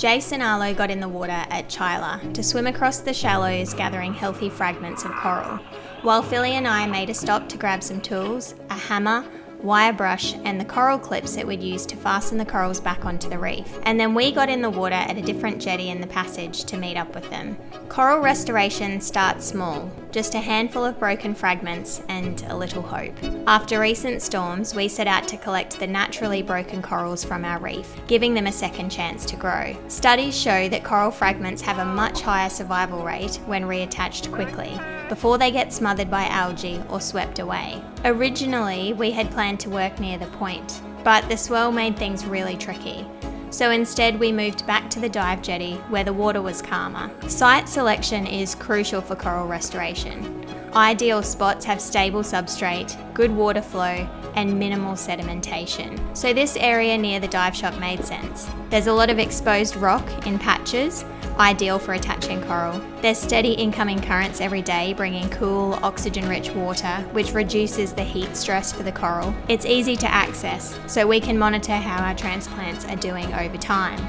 Jace and Arlo got in the water at Chyla to swim across the shallows gathering healthy fragments of coral, while Philly and I made a stop to grab some tools, a hammer, wire brush and the coral clips that we'd use to fasten the corals back onto the reef. And then we got in the water at a different jetty in the passage to meet up with them. Coral restoration starts small, just a handful of broken fragments and a little hope. After recent storms, we set out to collect the naturally broken corals from our reef, giving them a second chance to grow. Studies show that coral fragments have a much higher survival rate when reattached quickly, before they get smothered by algae or swept away. Originally, we had planned to work near the point, but the swell made things really tricky. So instead we moved back to the dive jetty where the water was calmer. Site selection is crucial for coral restoration. Ideal spots have stable substrate, good water flow and minimal sedimentation. So this area near the dive shop made sense. There's a lot of exposed rock in patches, ideal for attaching coral. There's steady incoming currents every day bringing cool, oxygen-rich water, which reduces the heat stress for the coral. It's easy to access, so we can monitor how our transplants are doing over time.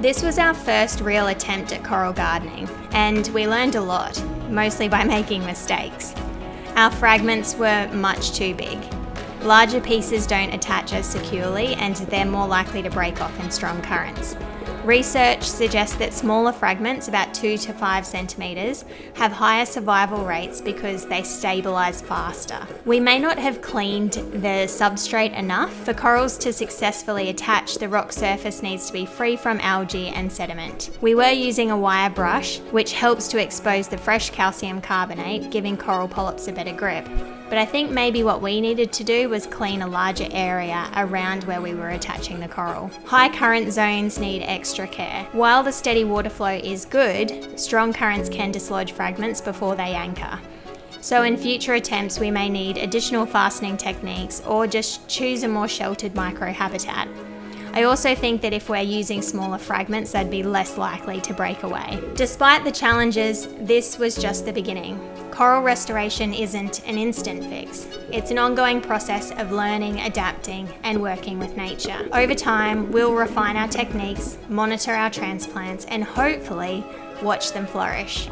This was our first real attempt at coral gardening, and we learned a lot, mostly by making mistakes. Our fragments were much too big. Larger pieces don't attach as securely and they're more likely to break off in strong currents. Research suggests that smaller fragments, about 2 to 5 centimetres, have higher survival rates because they stabilise faster. We may not have cleaned the substrate enough. For corals to successfully attach, the rock surface needs to be free from algae and sediment. We were using a wire brush, which helps to expose the fresh calcium carbonate, giving coral polyps a better grip. But I think maybe what we needed to do was clean a larger area around where we were attaching the coral. High current zones need extra care. While the steady water flow is good, strong currents can dislodge fragments before they anchor. So in future attempts we may need additional fastening techniques or just choose a more sheltered microhabitat. I also think that if we're using smaller fragments, they'd be less likely to break away. Despite the challenges, this was just the beginning. Coral restoration isn't an instant fix. It's an ongoing process of learning, adapting, and working with nature. Over time, we'll refine our techniques, monitor our transplants, and hopefully watch them flourish.